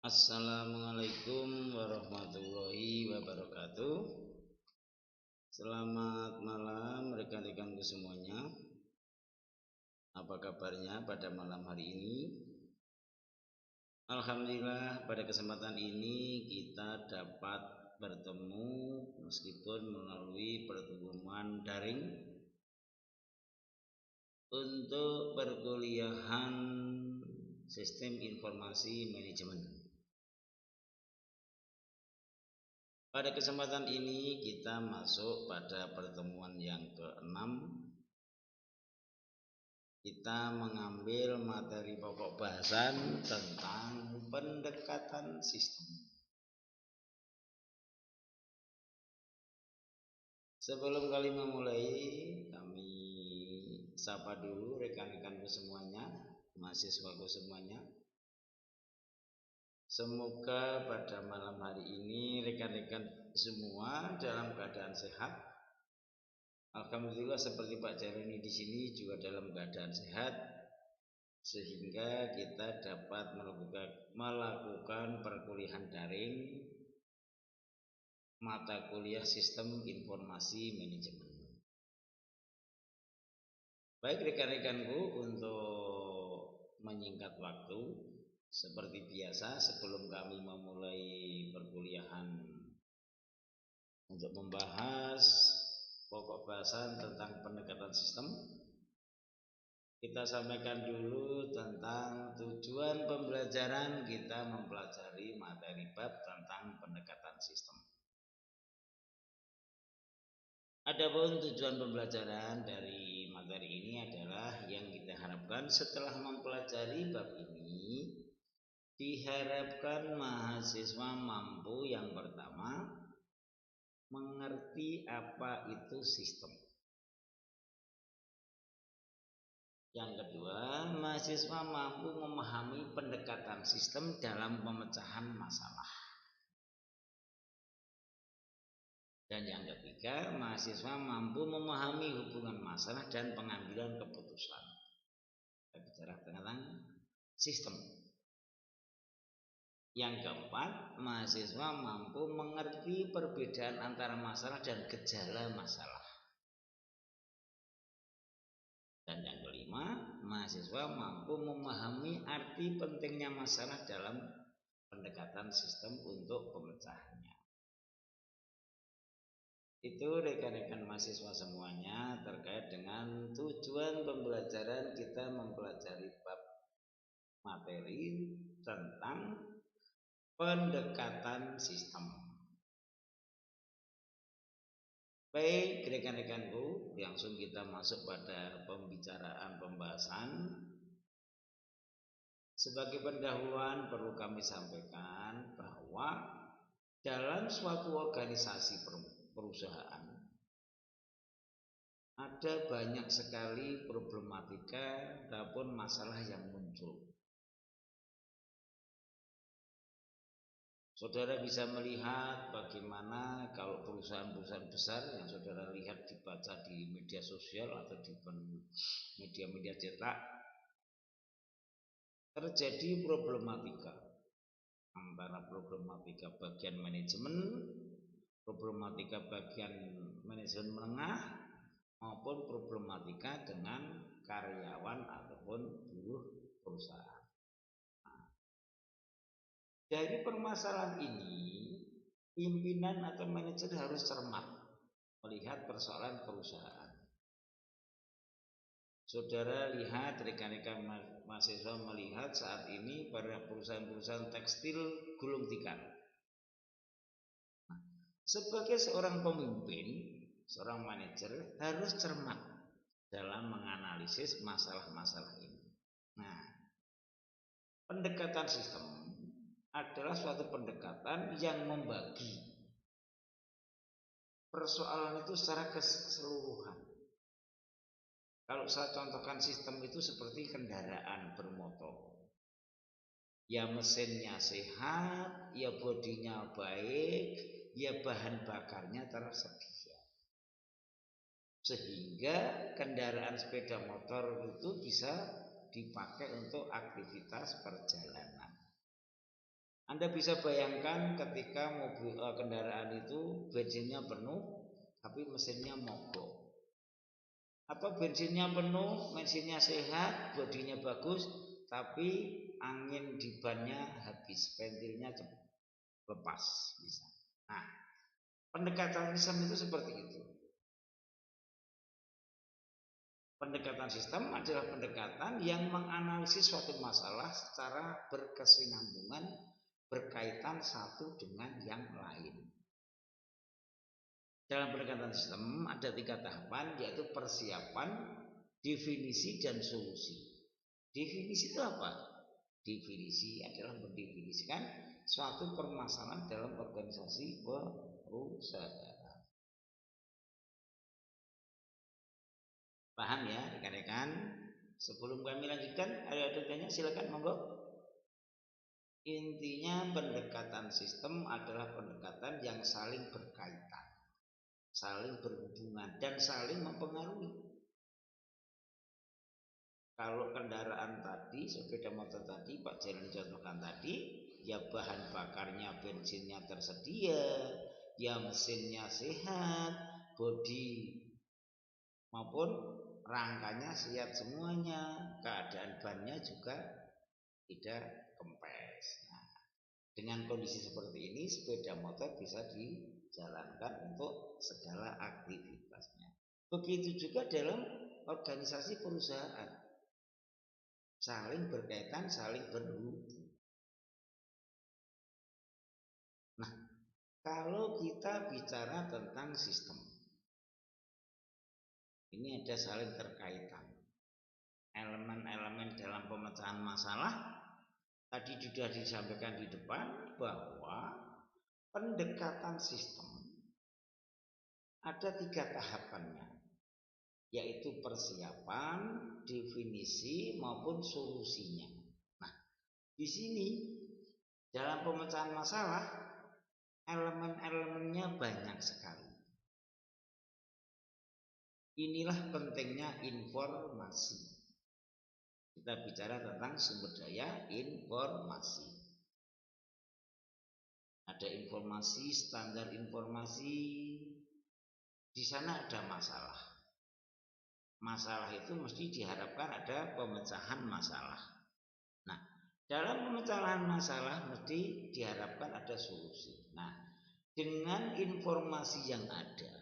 Assalamualaikum warahmatullahi wabarakatuh. Selamat malam rekan-rekanku semuanya. Apa kabarnya pada malam hari ini? Alhamdulillah pada kesempatan ini kita dapat bertemu meskipun melalui pertemuan daring untuk perkuliahan Sistem Informasi Manajemen. Pada kesempatan ini kita masuk pada pertemuan yang ke-6. Kita mengambil materi pokok bahasan tentang pendekatan sistem. Sebelum kami memulai, kami sapa dulu rekan-rekanku semuanya, mahasiswaku semuanya. Semoga pada malam hari ini rekan-rekan semua dalam keadaan sehat. Alhamdulillah seperti Pak Jaroni di sini juga dalam keadaan sehat, sehingga kita dapat melakukan perkuliahan daring mata kuliah Sistem Informasi Manajemen. Baik rekan-rekanku, untuk menyingkat waktu, seperti biasa sebelum kami memulai perkuliahan untuk membahas pokok bahasan tentang pendekatan sistem, kita sampaikan dulu tentang tujuan pembelajaran kita mempelajari materi bab tentang pendekatan sistem. Adapun tujuan pembelajaran dari materi ini adalah yang kita harapkan setelah mempelajari bab ini, diharapkan mahasiswa mampu yang pertama mengerti apa itu sistem. Yang kedua, mahasiswa mampu memahami pendekatan sistem dalam pemecahan masalah. Dan yang ketiga, mahasiswa mampu memahami hubungan masalah dan pengambilan keputusan. Kita bicara tentang sistem. Yang keempat, mahasiswa mampu mengerti perbedaan antara masalah dan gejala masalah. Dan yang kelima, mahasiswa mampu memahami arti pentingnya masalah dalam pendekatan sistem untuk pemecahannya. Itu rekan-rekan mahasiswa semuanya terkait dengan tujuan pembelajaran kita mempelajari bab materi tentang pendekatan sistem. Baik rekan-rekanku, langsung kita masuk pada pembicaraan pembahasan. Sebagai pendahuluan perlu kami sampaikan bahwa dalam suatu organisasi perusahaan ada banyak sekali problematika ataupun masalah yang muncul. Saudara bisa melihat bagaimana kalau perusahaan-perusahaan besar yang saudara lihat dibaca di media sosial atau di media-media cetak, terjadi problematika antara problematika bagian manajemen, problematika bagian manajemen menengah, maupun problematika dengan karyawan ataupun buruh perusahaan. Dari permasalahan ini, pimpinan atau manajer harus cermat melihat persoalan perusahaan. Saudara lihat, rekan-rekan mahasiswa melihat saat ini pada perusahaan-perusahaan tekstil gulung tikar. Sebagai seorang pemimpin, seorang manajer harus cermat dalam menganalisis masalah-masalah ini. Nah, pendekatan sistem adalah suatu pendekatan yang membagi persoalan itu secara keseluruhan. Kalau saya contohkan sistem itu seperti kendaraan bermotor. Ya mesinnya sehat, ya bodinya baik, ya bahan bakarnya tersedia. Sehingga kendaraan sepeda motor itu bisa dipakai untuk aktivitas perjalanan. Anda bisa bayangkan ketika mobil kendaraan itu bensinnya penuh tapi mesinnya mogok, atau bensinnya penuh, mesinnya sehat, bodinya bagus, tapi angin di bannya habis, ventilnya lepas bisa. Nah, pendekatan sistem itu seperti itu. Pendekatan sistem adalah pendekatan yang menganalisis suatu masalah secara berkesinambungan, berkaitan satu dengan yang lain. Dalam pendekatan sistem ada 3 tahapan, yaitu persiapan, definisi, dan solusi. Definisi itu apa? Definisi adalah mendefinisikan suatu permasalahan dalam organisasi perusahaan. Paham ya rekan-rekan? Sebelum kami lanjutkan, ada tanya, silakan monggo. Intinya pendekatan sistem adalah pendekatan yang saling berkaitan, saling berhubungan, dan saling mempengaruhi. Kalau kendaraan tadi, sepeda motor tadi, Pak Jalan contohkan tadi, ya bahan bakarnya, bensinnya tersedia, ya mesinnya sehat, bodi maupun rangkanya siap semuanya, keadaan bannya juga tidak kempes. Nah, dengan kondisi seperti ini, sepeda motor bisa dijalankan untuk segala aktivitasnya. Begitu juga dalam organisasi perusahaan, saling berkaitan, saling berhubung. Nah, kalau kita bicara tentang sistem, ini ada saling terkaitan. Elemen-elemen dalam pemecahan masalah tadi sudah disampaikan di depan bahwa pendekatan sistem ada 3 tahapannya, yaitu persiapan, definisi, maupun solusinya. Nah, di sini dalam pemecahan masalah elemen-elemennya banyak sekali. Inilah pentingnya informasi. Kita bicara tentang sumber daya informasi. Ada informasi, standar informasi. Di sana ada masalah. Masalah itu mesti diharapkan ada pemecahan masalah. Nah, dalam pemecahan masalah mesti diharapkan ada solusi. Nah, dengan informasi yang ada,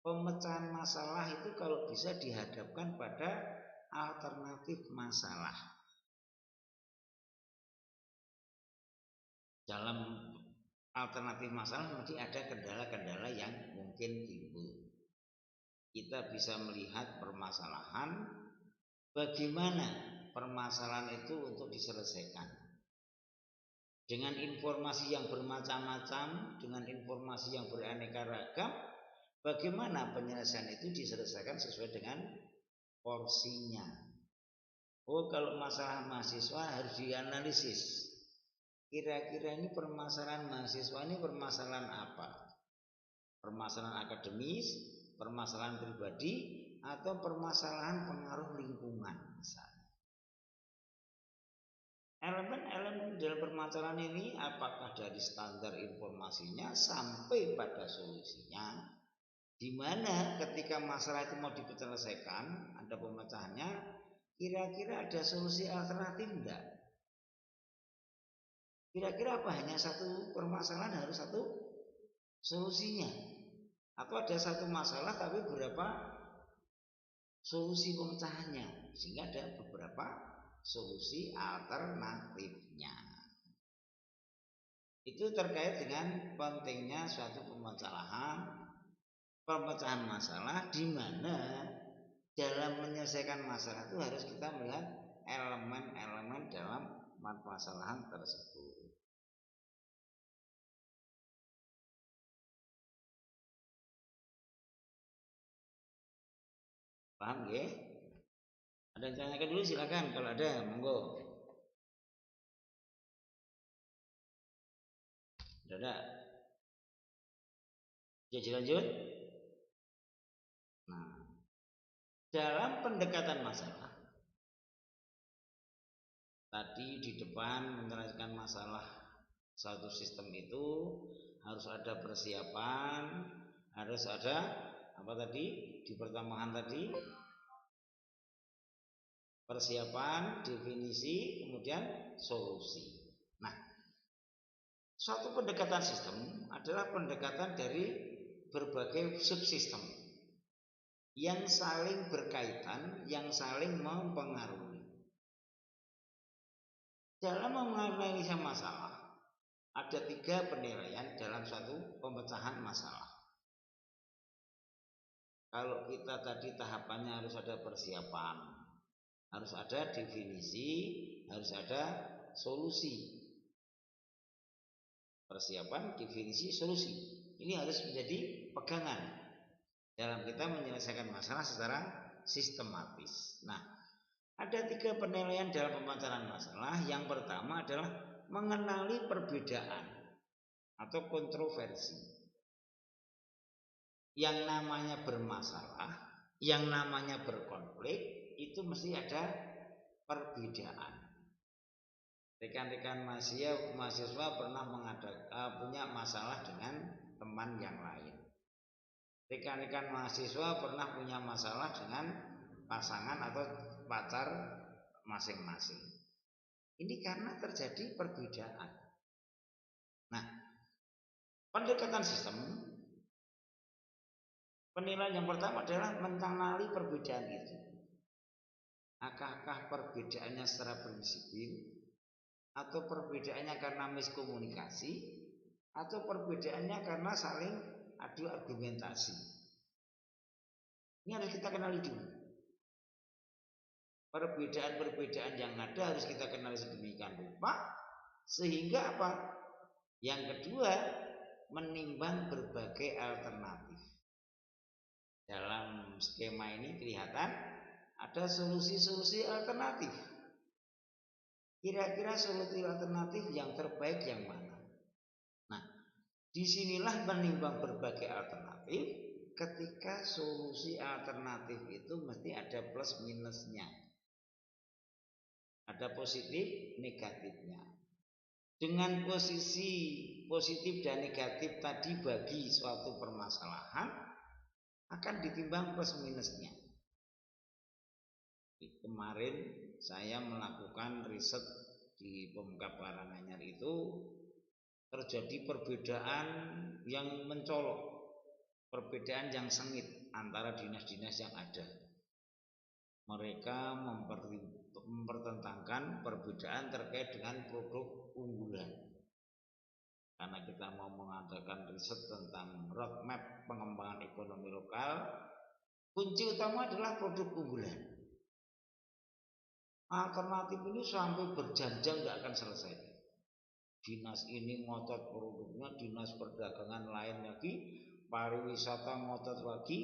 pemecahan masalah itu kalau bisa dihadapkan pada alternatif masalah. Dalam alternatif masalah mesti ada kendala-kendala yang mungkin timbul. Kita bisa melihat permasalahan, bagaimana permasalahan itu untuk diselesaikan. Dengan informasi yang bermacam-macam, dengan informasi yang beraneka ragam, bagaimana penyelesaian itu diselesaikan sesuai dengan porsinya. Oh, kalau masalah mahasiswa harus dianalisis. Kira-kira ini permasalahan mahasiswa ini permasalahan apa? Permasalahan akademis, permasalahan pribadi, atau permasalahan pengaruh lingkungan misalnya. Elemen-elemen dalam permasalahan ini apakah dari standar informasinya sampai pada solusinya, di mana ketika masalah itu mau diselesaikan, ada pemecahannya, kira-kira ada solusi alternatif enggak? Kira-kira apa hanya satu permasalahan harus satu solusinya? Atau ada satu masalah tapi beberapa solusi pemecahannya, sehingga ada beberapa solusi alternatifnya. Itu terkait dengan pentingnya suatu pemecahan masalah, di mana dalam menyelesaikan masalah itu harus kita melihat elemen-elemen dalam permasalahan tersebut. Paham ya? Ada yang tanyakan dulu silakan, kalau ada monggo. Ada. Jadi lanjut. Nah, dalam pendekatan masalah tadi di depan menerangkan masalah Suatu sistem itu harus ada persiapan, harus ada apa tadi di pertambahan tadi, persiapan, definisi, kemudian solusi. Nah, suatu pendekatan sistem adalah pendekatan dari berbagai subsistem yang saling berkaitan, yang saling mempengaruhi. Dalam menganalisa masalah, ada 3 penilaian dalam satu pemecahan masalah. Kalau kita tadi tahapannya harus ada persiapan, harus ada definisi, harus ada solusi. Persiapan, definisi, solusi. Ini harus menjadi pegangan dalam kita menyelesaikan masalah secara sistematis. Nah, ada 3 penilaian dalam pemacaran masalah. Yang pertama adalah mengenali perbedaan atau kontroversi. Yang namanya bermasalah, yang namanya berkonflik, itu mesti ada perbedaan. Rekan-rekan mahasiswa pernah punya masalah dengan teman yang lain. Rekan-rekan mahasiswa pernah punya masalah dengan pasangan atau pacar masing-masing. Ini karena terjadi perbedaan. Nah, pendekatan sistem, penilaian yang pertama adalah mengenali perbedaan itu. Apakah perbedaannya secara prinsipil, atau perbedaannya karena miskomunikasi, atau perbedaannya karena saling adu argumentasi. Ini harus kita kenali dulu. Perbedaan-perbedaan yang ada harus kita kenali sedemikian rupa, sehingga apa? Yang kedua, menimbang berbagai alternatif. Dalam skema ini kelihatan ada solusi-solusi alternatif. Kira-kira solusi alternatif yang terbaik yang mana? Nah, disinilah menimbang berbagai alternatif. Ketika solusi alternatif itu mesti ada plus minusnya, ada positif negatifnya. Dengan posisi positif dan negatif tadi bagi suatu permasalahan akan ditimbang plus minusnya. Kemarin saya melakukan riset di Pemkab Karanganyar itu terjadi perbedaan yang mencolok, perbedaan yang sengit antara dinas-dinas yang ada. Mereka mempertentangkan perbedaan terkait dengan produk unggulan. Karena kita mau mengadakan riset tentang roadmap pengembangan ekonomi lokal, kunci utama adalah produk unggulan. Alternatif ini sampai berjam-jam tidak akan selesai. Dinas ini ngotot produknya, dinas perdagangan lain lagi, pariwisata ngotot lagi,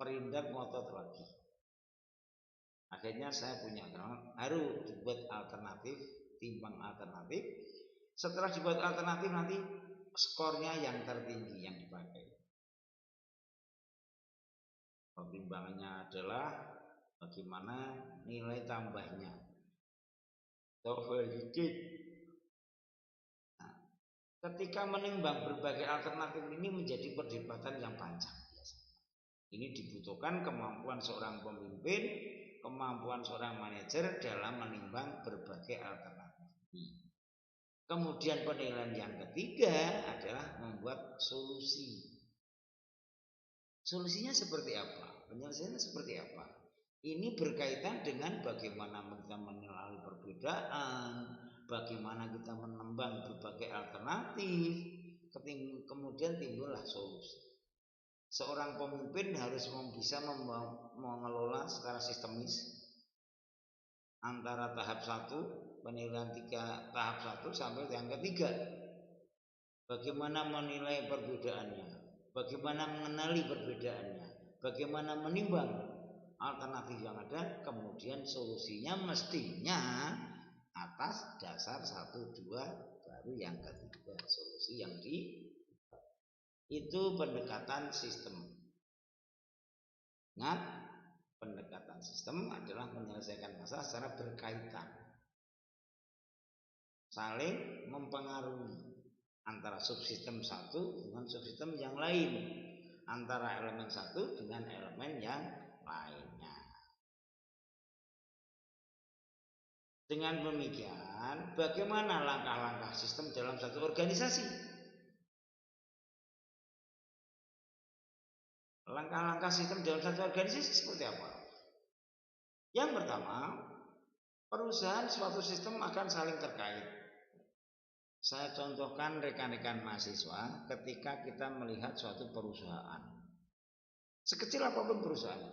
perindak ngotot lagi. Akhirnya saya punya harus dibuat alternatif, timbang alternatif. Setelah dibuat alternatif nanti skornya yang tertinggi yang dipakai. Pertimbangannya adalah bagaimana nilai tambahnya atau value gate. Nah, ketika menimbang berbagai alternatif ini menjadi perdebatan yang panjang. Ini dibutuhkan kemampuan seorang pemimpin, kemampuan seorang manajer dalam menimbang berbagai alternatif. Kemudian penilaian yang ketiga adalah membuat solusi. Solusinya seperti apa? Penyelesaiannya seperti apa? Ini berkaitan dengan bagaimana kita mengenali perbedaan, bagaimana kita menembang berbagai alternatif, kemudian timbullah solusi. Seorang pemimpin harus bisa mengelola secara sistemis antara tahap 1, penilaian 3, tahap 1 sampai yang ketiga. Bagaimana menilai perbedaannya, bagaimana mengenali perbedaannya, bagaimana menimbang alternatif yang ada, kemudian solusinya mestinya atas dasar 1, 2, baru yang ketiga solusi yang itu pendekatan sistem. Ingat, pendekatan sistem adalah menyelesaikan masalah secara berkaitan, saling mempengaruhi. antara subsistem satu dengan subsistem yang lain, antara elemen satu dengan elemen yang lainnya. Dengan demikian, bagaimana langkah-langkah sistem dalam satu organisasi? Langkah-langkah sistem dalam satu organisasi seperti apa? Yang pertama, perusahaan suatu sistem akan saling terkait. Saya contohkan rekan-rekan mahasiswa ketika kita melihat suatu perusahaan. Sekecil apapun perusahaan,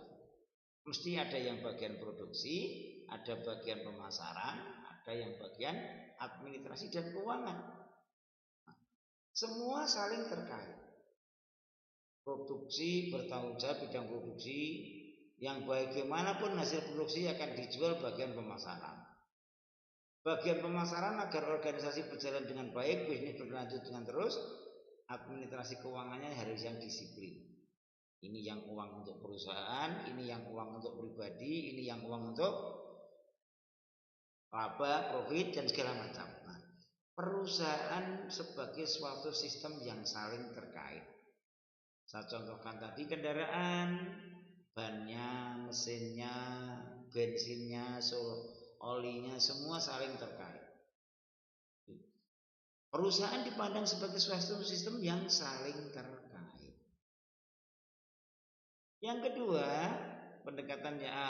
mesti ada yang bagian produksi, ada bagian pemasaran, ada yang bagian administrasi dan keuangan. Semua saling terkait. Produksi bertanggung jawab bidang produksi, yang bagaimanapun hasil produksi akan dijual bagian pemasaran. Bagian pemasaran agar organisasi berjalan dengan baik, bisnis berlanjut dengan terus, administrasi keuangannya harus yang disiplin. Ini yang uang untuk perusahaan, ini yang uang untuk pribadi, ini yang uang untuk laba, profit, dan segala macam. Nah, perusahaan sebagai suatu sistem yang saling terkait. Saya contohkan tadi kendaraan, bannya, mesinnya, bensinnya, olinya, semua saling terkait. Perusahaan dipandang sebagai suatu sistem yang saling terkait. Yang kedua,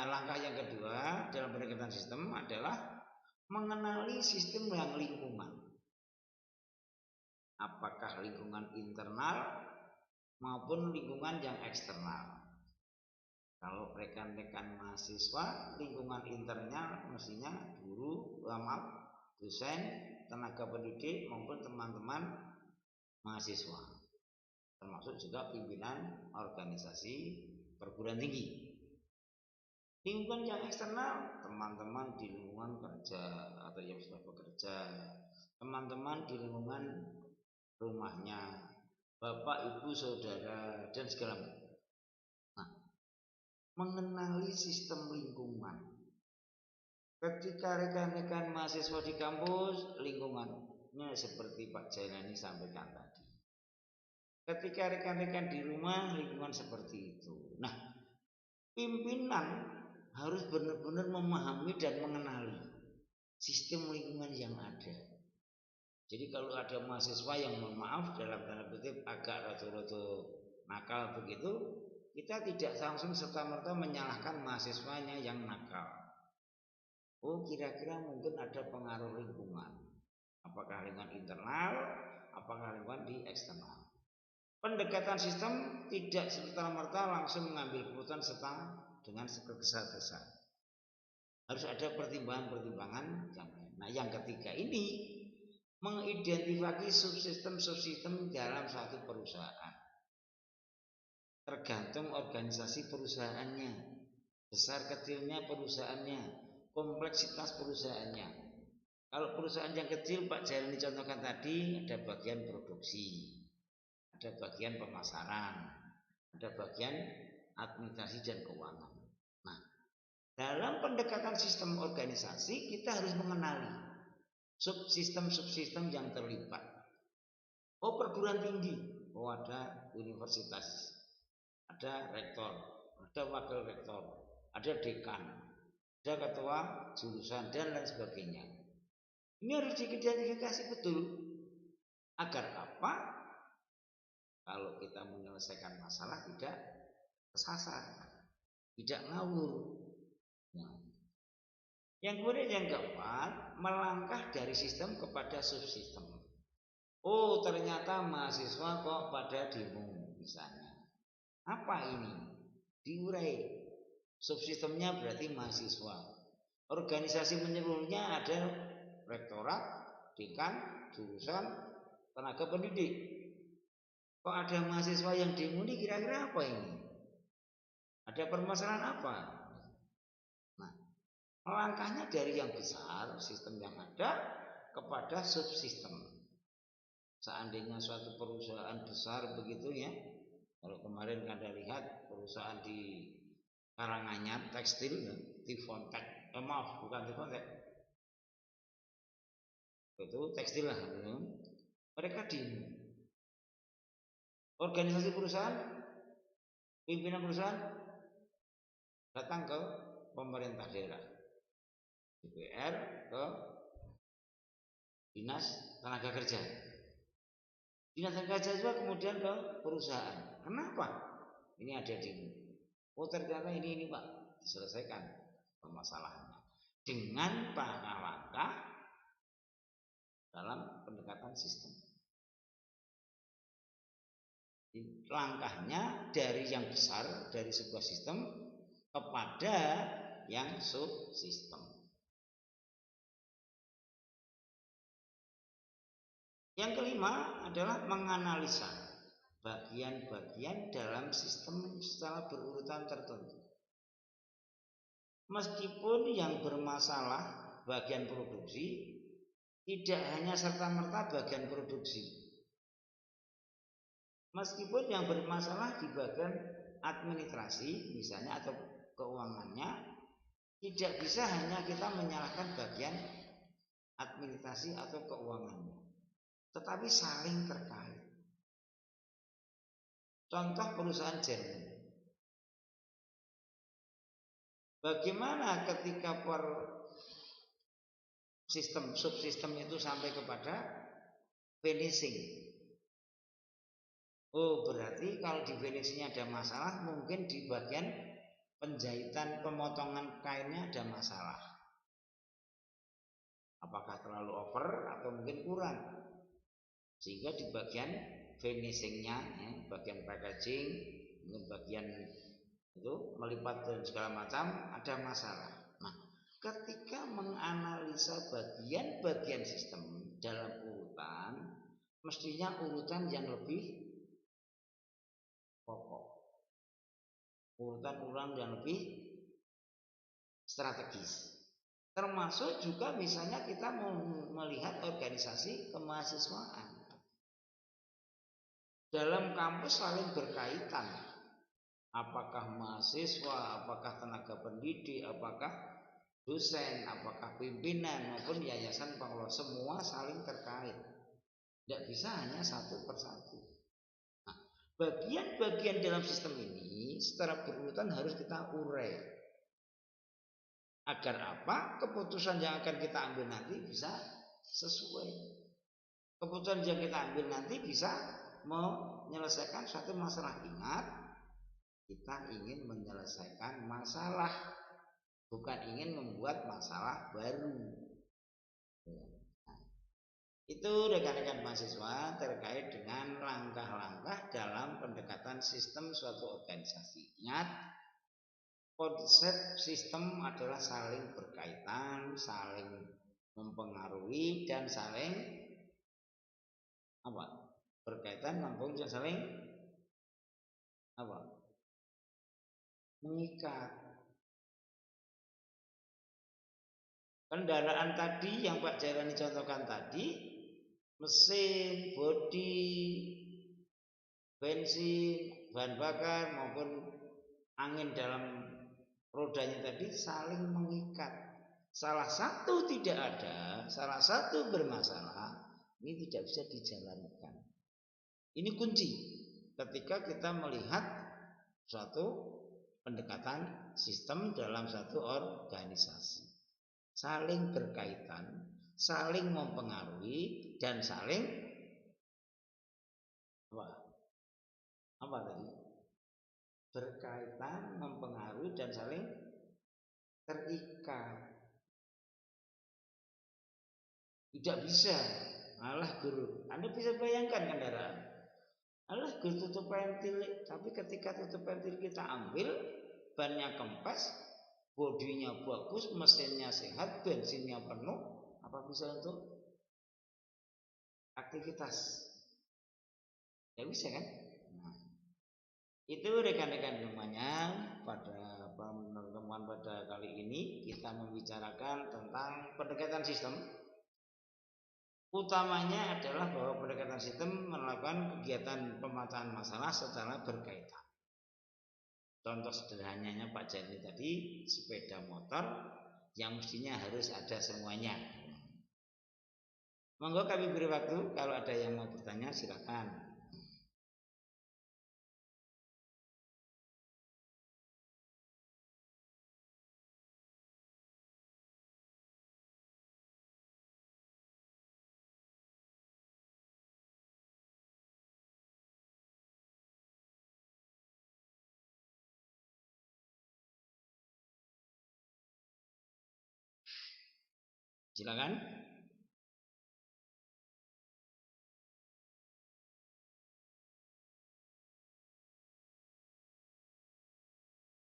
langkah yang kedua dalam pendekatan sistem adalah mengenali sistem yang lingkungan. Apakah lingkungan internal maupun lingkungan yang eksternal. Kalau rekan-rekan mahasiswa, lingkungan internal mestinya guru, dosen, tenaga pendidik maupun teman-teman mahasiswa, termasuk juga pimpinan organisasi perguruan tinggi. Lingkungan yang eksternal, teman-teman di lingkungan kerja atau yang sudah bekerja, teman-teman di lingkungan rumahnya, bapak, ibu, saudara, dan segala macam. Nah, mengenali sistem lingkungan. Ketika rekan-rekan mahasiswa di kampus, lingkungannya seperti Pak Jailani sampaikan tadi. Ketika rekan-rekan di rumah, lingkungan seperti itu. Nah, pimpinan harus benar-benar memahami dan mengenali sistem lingkungan yang ada. Jadi kalau ada mahasiswa yang mohon maaf dalam tanda kutip agak rada-rada nakal begitu, kita tidak langsung serta-merta menyalahkan mahasiswanya yang nakal. Oh, kira-kira mungkin ada pengaruh lingkungan. Apakah lingkungan internal, apakah lingkungan di eksternal. Pendekatan sistem tidak serta-merta langsung mengambil keputusan serta dengan tergesa-gesa. Harus ada pertimbangan-pertimbangan yang lain. Nah, yang ketiga ini mengidentifikasi subsistem-subsistem dalam satu perusahaan. Tergantung organisasi perusahaannya, besar kecilnya perusahaannya, kompleksitas perusahaannya. Kalau perusahaan yang kecil, Pak Jailani contohkan tadi, ada bagian produksi, ada bagian pemasaran, ada bagian administrasi dan keuangan. Nah, dalam pendekatan sistem organisasi kita harus mengenali subsistem-subsistem yang terlibat. Oh, perguruan tinggi, oh ada universitas, ada rektor, ada wakil rektor, ada dekan, ada ketua jurusan dan lain sebagainya. Ini harus diidentifikasi betul. Agar apa? Kalau kita menyelesaikan masalah tidak kesasar, tidak ngawur. Nah, yang kemudian yang keempat, melangkah dari sistem kepada subsistem. Oh, ternyata mahasiswa kok pada demo misalnya. Apa ini? Diurai. Subsistemnya berarti mahasiswa. Organisasi menyeluruhnya ada rektorat, dekan, jurusan, tenaga pendidik. Kok ada mahasiswa yang demo ini, kira-kira apa ini? Ada permasalahan apa? Nah, langkahnya dari yang besar, sistem yang ada, kepada subsistem. Seandainya suatu perusahaan besar begitu ya, kalau kemarin Anda lihat perusahaan di Karanganyar tekstil, Tifontek, maaf bukan Tifontek, itu tekstil lah, Mereka demo. Organisasi perusahaan, pimpinan perusahaan datang ke pemerintah daerah, DPR, ke dinas tenaga kerja. Dinas tenaga kerja juga kemudian ke perusahaan. Kenapa? Ini ada demo. Oh ternyata ini Pak, diselesaikan permasalahannya dengan langkah dalam pendekatan sistem. Langkahnya dari yang besar, dari sebuah sistem kepada yang subsistem. Yang kelima adalah menganalisa bagian-bagian dalam sistem secara berurutan tertentu. Meskipun yang bermasalah bagian produksi, tidak hanya serta-merta bagian produksi. Meskipun yang bermasalah di bagian administrasi misalnya atau keuangannya, tidak bisa hanya kita menyalahkan bagian administrasi atau keuangannya, tetapi saling terkait. Contoh perusahaan Jerman. Bagaimana ketika per sistem subsistem itu sampai kepada finishing? Oh berarti kalau di finishingnya ada masalah, mungkin di bagian penjahitan pemotongan kainnya ada masalah. Apakah terlalu over atau mungkin kurang? Sehingga di bagian finishingnya, bagian packaging, bagian itu melipat dan segala macam ada masalah. Nah, ketika menganalisa bagian-bagian sistem dalam urutan, mestinya urutan yang lebih pokok, urutan yang lebih strategis. Termasuk juga misalnya kita mau melihat organisasi kemahasiswaan. Dalam kampus saling berkaitan. Apakah mahasiswa, apakah tenaga pendidik, apakah dosen, apakah pimpinan maupun yayasan pengelola, semua saling terkait. Tidak bisa hanya satu persatu. Bagian-bagian dalam sistem ini secara berurutan harus kita urai. Agar apa? Keputusan yang akan kita ambil nanti bisa sesuai. Keputusan yang kita ambil nanti bisa menyelesaikan suatu masalah. Ingat, kita ingin menyelesaikan masalah, bukan ingin membuat masalah baru. Itu rekan-rekan mahasiswa terkait dengan langkah-langkah dalam pendekatan sistem suatu organisasi. Ingat, konsep sistem adalah saling berkaitan, saling mempengaruhi dan saling berkaitan, mempengaruhi dan saling mengikat. Kendaraan tadi yang Pak Jairani contohkan tadi, mesin, bodi, bensin, bahan bakar maupun angin dalam rodanya tadi saling mengikat. Salah satu tidak ada, salah satu bermasalah, ini tidak bisa dijalankan. Ini kunci ketika kita melihat suatu pendekatan sistem dalam satu organisasi. Saling berkaitan, saling mempengaruhi dan saling apa tadi? Berkaitan, mempengaruhi dan saling terikat. Tidak bisa. Alah guru, Anda bisa bayangkan kendaraan. Alah guru tutup pentil, tapi ketika tutup pentil kita ambil, bannya kempes, bodinya bagus, mesinnya sehat, bensinnya penuh, apa bisa untuk aktivitas? Ya bisa kan? Nah, itu rekan-rekan semuanya, pada pertemuan pada kali ini kita membicarakan tentang pendekatan sistem. Utamanya adalah bahwa pendekatan sistem melakukan kegiatan pemecahan masalah secara berkaitan. Contoh sederhananya Pak Jani tadi, sepeda motor yang mestinya harus ada semuanya. Monggo kami beri waktu, kalau ada yang mau bertanya silakan. Silakan.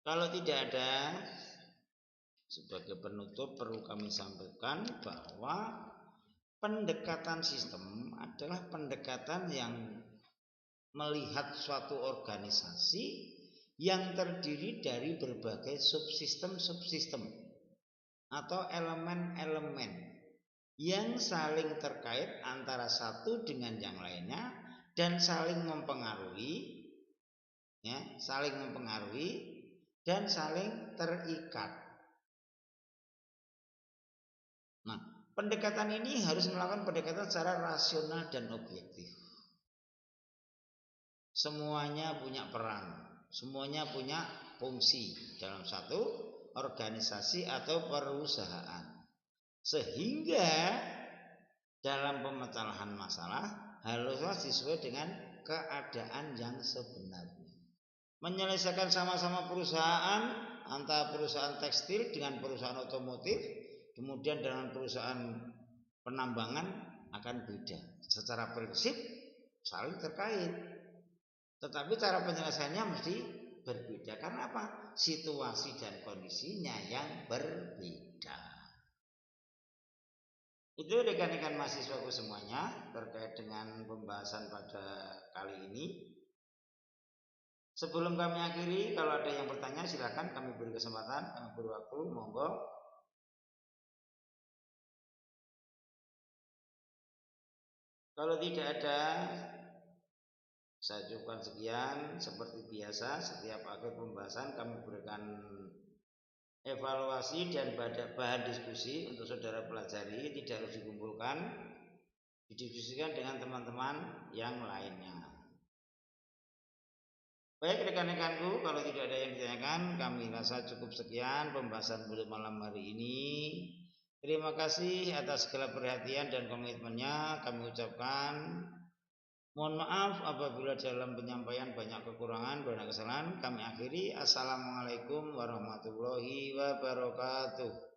Kalau tidak ada, sebagai penutup perlu kami sampaikan bahwa pendekatan sistem adalah pendekatan yang melihat suatu organisasi yang terdiri dari berbagai subsistem atau elemen-elemen yang saling terkait antara satu dengan yang lainnya dan saling mempengaruhi, dan saling terikat. Nah, pendekatan ini harus melakukan pendekatan secara rasional dan objektif. Semuanya punya peran, semuanya punya fungsi dalam satu organisasi atau perusahaan. Sehingga dalam pemecahan masalah haruslah sesuai dengan keadaan yang sebenarnya. Menyelesaikan sama-sama perusahaan, antara perusahaan tekstil dengan perusahaan otomotif, kemudian dengan perusahaan penambangan akan beda. Secara prinsip saling terkait, tetapi cara penyelesaiannya mesti berbeda. Karena apa? Situasi dan kondisinya yang berbeda. Itu rekan-rekan mahasiswaku semuanya terkait dengan pembahasan pada kali ini. Sebelum kami akhiri, kalau ada yang bertanya silakan, kami beri kesempatan, kami beri waktu, monggo. Kalau tidak ada, saya cukupkan sekian. Seperti biasa, setiap akhir pembahasan kami berikan evaluasi dan bahan diskusi untuk saudara pelajari, tidak harus dikumpulkan, didiskusikan dengan teman-teman yang lainnya. Baik rekan-rekanku, kalau tidak ada yang ditanyakan, kami rasa cukup sekian pembahasan pada malam hari ini. Terima kasih atas segala perhatian dan komitmennya. Kami ucapkan mohon maaf apabila dalam penyampaian banyak kekurangan, banyak kesalahan. Kami akhiri. Assalamualaikum warahmatullahi wabarakatuh.